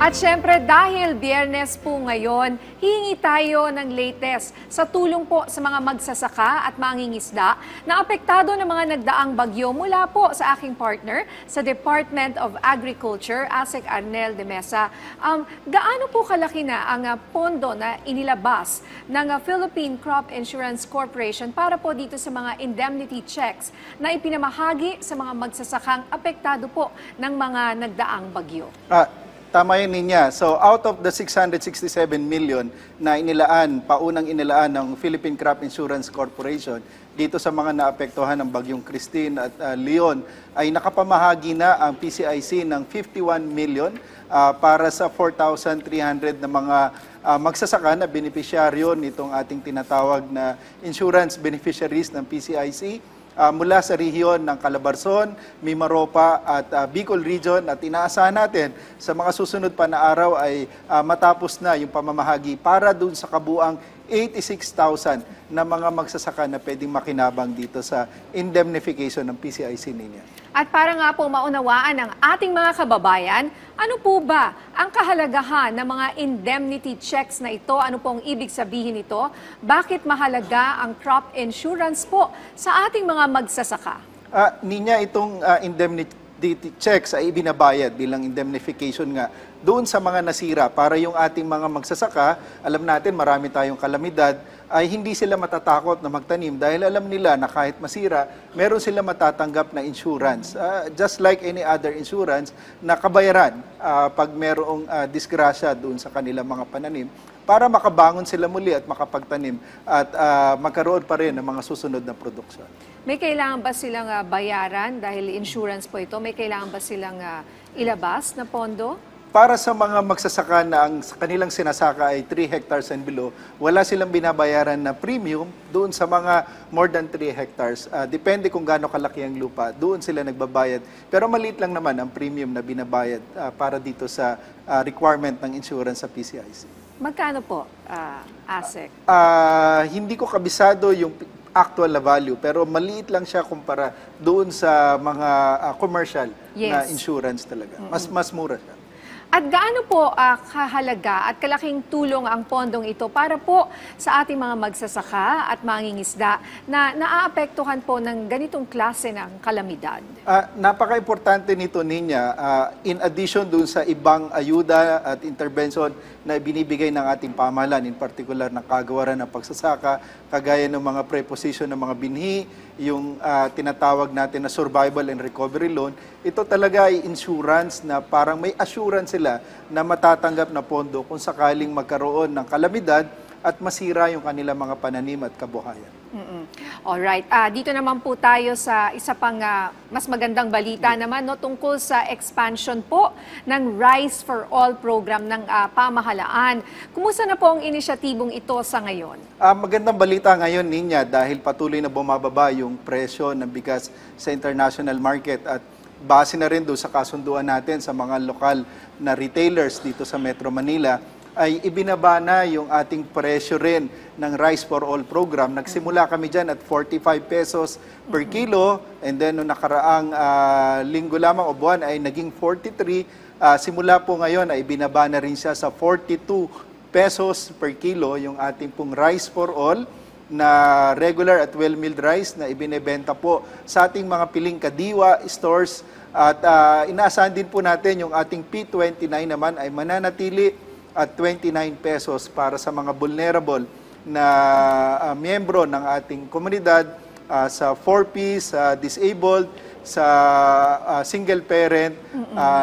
At syempre dahil Biyernes po ngayon, hihingi tayo ng latest sa tulong po sa mga magsasaka at mangingisda na apektado ng mga nagdaang bagyo mula po sa aking partner sa Department of Agriculture, ASEC Arnel de Mesa. Gaano po kalaki na ang pondo na inilabas ng Philippine Crop Insurance Corporation para po dito sa mga indemnity checks na ipinamahagi sa mga magsasakang apektado po ng mga nagdaang bagyo? Tama yun niya. So out of the 667 million na paunang inilaan ng Philippine Crop Insurance Corporation dito sa mga naapektuhan ng bagyong Christine at Leon, ay nakapamahagi na ang PCIC ng 51 million para sa 4,300 na mga magsasaka na benepisyaryo nitong ating tinatawag na insurance beneficiaries ng PCIC. Mula sa rehiyon ng Calabarzon, Mimaropa at Bicol Region, at inaasahan natin sa mga susunod pa na araw ay matapos na yung pamamahagi para dun sa kabuang 86,000 na mga magsasaka na pwedeng makinabang dito sa indemnification ng PCIC niya. At para nga po maunawaan ng ating mga kababayan, ano po ba ang kahalagahan ng mga indemnity checks na ito? Ano pong ibig sabihin nito? Bakit mahalaga ang crop insurance po sa ating mga magsasaka? Ninya, itong indemnity checks ay ibinabayad bilang indemnification nga doon sa mga nasira para yung ating mga magsasaka, alam natin marami tayong kalamidad, ay hindi sila matatakot na magtanim dahil alam nila na kahit masira, meron sila matatanggap na insurance. Just like any other insurance na kabayaran pag merong disgrasya doon sa kanilang mga pananim para makabangon sila muli at makapagtanim at magkaroon pa rin ng mga susunod na produksyon. May kailangan ba silang bayaran dahil insurance po ito? May kailangan ba silang ilabas na pondo? Para sa mga magsasaka na ang kanilang sinasaka ay 3 hectares and below, wala silang binabayaran na premium doon sa mga more than 3 hectares. Depende kung gaano kalaki ang lupa, doon sila nagbabayad. Pero maliit lang naman ang premium na binabayad para dito sa requirement ng insurance sa PCIC. Magkano po, ASEC? Hindi ko kabisado yung actual na value, pero maliit lang siya kumpara doon sa mga commercial na insurance talaga. Mas mura siya. At gaano po kahalaga at kalaking tulong ang pondong ito para po sa ating mga magsasaka at mangingisda na naaapektuhan po ng ganitong klase ng kalamidad? Napaka-importante nito niya, in addition dun sa ibang ayuda at intervention na binibigay ng ating pamahalaan, in particular ng kagawaran ng pagsasaka, kagaya ng mga preposition ng mga binhi, yung tinatawag natin na survival and recovery loan, ito talaga ay insurance na parang may assurance sila na matatanggap na pondo kung sakaling magkaroon ng kalamidad at masira yung kanilang mga pananim at kabuhayan. Alright, dito naman po tayo sa isa pang mas magandang balita naman tungkol sa expansion po ng Rice for All program ng pamahalaan. Kumusta na po ang inisyatibong ito sa ngayon? Magandang balita ngayon, Ninya, dahil patuloy na bumababa yung presyo ng bigas sa international market at base na rin doon sa kasunduan natin sa mga lokal na retailers dito sa Metro Manila, ay ibinaba na yung ating presyo rin ng Rice for All program. Nagsimula kami dyan at 45 pesos per kilo, and then noong nakaraang linggo lamang o buwan ay naging 43. Simula po ngayon ay ibinaba na rin siya sa 42 pesos per kilo yung ating pong Rice for All na regular at well-milled rice na ibinebenta po sa ating mga piling kadiwa stores. At inaasahan din po natin yung ating P29 naman ay mananatili at 29 pesos para sa mga vulnerable na miyembro ng ating komunidad, sa 4Ps, sa disabled, sa single parent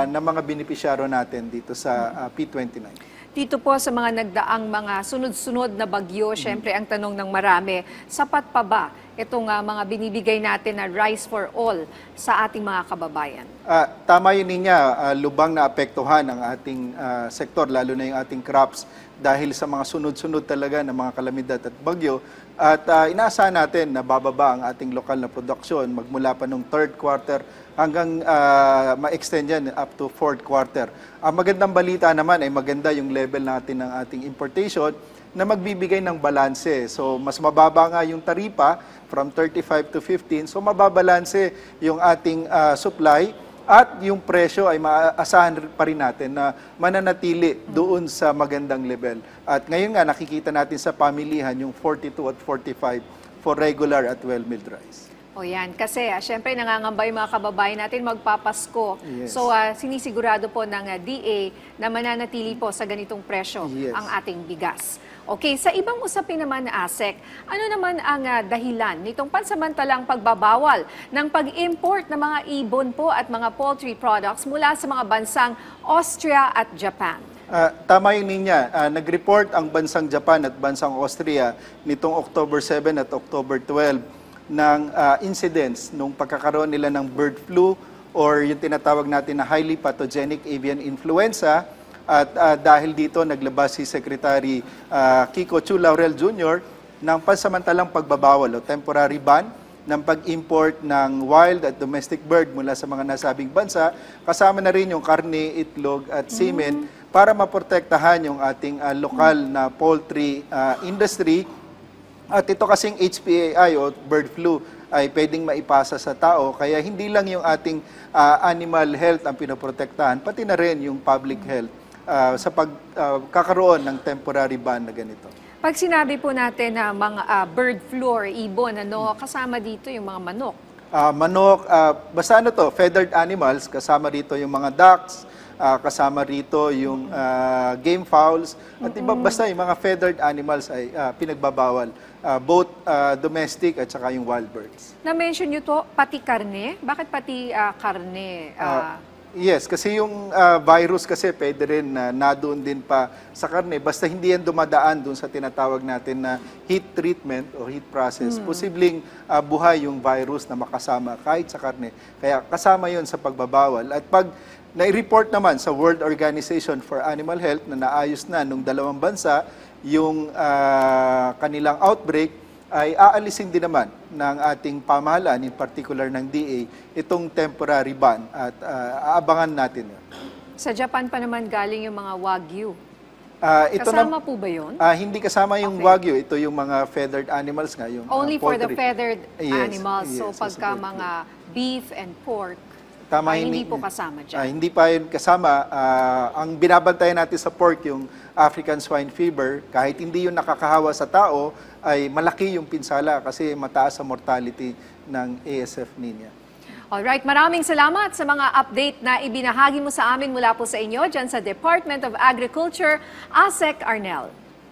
na mga benepisyaro natin dito sa P29. Dito po sa mga nagdaang mga sunod-sunod na bagyo, syempre ang tanong ng marami, sapat pa ba itong mga binibigay natin na Rice for All sa ating mga kababayan? Tama yun niya, lubang na apektuhan ang ating sektor, lalo na yung ating crops dahil sa mga sunod-sunod talaga ng mga kalamidad at bagyo. At inaasahan natin na bababa ang ating lokal na produksyon magmula pa nung third quarter hanggang ma-extend yan up to fourth quarter. Ang magandang balita naman ay maganda yung level natin ng ating importation na magbibigay ng balanse. So mas mababa nga yung taripa from 35 to 15. So mababalanse yung ating supply at yung presyo ay maaasahan pa rin natin na mananatili doon sa magandang level. At ngayon nga nakikita natin sa pamilihan yung 42 at 45 for regular at well-milled rice. O yan, kasi syempre nangangamba yung mga kababayan natin magpapasko. Yes. So sinisigurado po ng DA na mananatili po sa ganitong presyo Yes. ang ating bigas. Okay, sa ibang usapin naman na ASEC, ano naman ang dahilan nitong pansamantalang pagbabawal ng pag-import ng mga ibon po at mga poultry products mula sa mga bansang Austria at Japan? Tama yun niya. Nag-report ang bansang Japan at bansang Austria nitong October 7 at October 12 ng incidents nung pagkakaroon nila ng bird flu or yung tinatawag natin na highly pathogenic avian influenza. At dahil dito, naglabas si Secretary Kiko Chu Laurel Jr. ng pansamantalang pagbabawal o temporary ban ng pag-import ng wild at domestic bird mula sa mga nasabing bansa, kasama na rin yung karne, itlog at semen para maprotektahan yung ating lokal na poultry industry. At ito kasing HPAI o bird flu ay pwedeng maipasa sa tao, kaya hindi lang yung ating animal health ang pinoprotektahan, pati na rin yung public health sa pagkakaroon ng temporary ban na ganito. Pag sinabi po natin na mga bird flu or ibon, kasama dito yung mga manok. Manok, basta ano to, feathered animals, kasama rito yung mga ducks, kasama rito yung game fowls, at iba basta yung mga feathered animals ay pinagbabawal, both domestic at saka yung wild birds. Na-mention nyo to, pati karne? Bakit pati karne? Yes, kasi yung virus kasi pwede rin na nadoon din pa sa karne. Basta hindi yan dumadaan doon sa tinatawag natin na heat treatment o heat process. Posibleng buhay yung virus na makasama kahit sa karne. Kaya kasama yon sa pagbabawal. At pag nai-report naman sa World Organization for Animal Health na naayos na nung dalawang bansa yung kanilang outbreak, ay aalisin din naman ng ating pamahalaan, in particular ng DA, itong temporary ban at aabangan natin yun. Sa Japan pa naman galing yung mga Wagyu. Ito Kasama po ba yun? hindi kasama yung Wagyu, ito yung mga feathered animals nga. Yung, Only for the poultry. feathered Yes, animals. So yes, pagka yes, bird mga beef and pork, Tama, hindi po kasama dyan. hindi pa yun kasama. Ang binabantayan natin sa pork, yung African swine fever, kahit hindi yun nakakahawa sa tao, ay malaki yung pinsala kasi mataas sa mortality ng ASF niya. Alright, maraming salamat sa mga update na ibinahagi mo sa amin mula po sa inyo dyan sa Department of Agriculture, ASEC Arnel.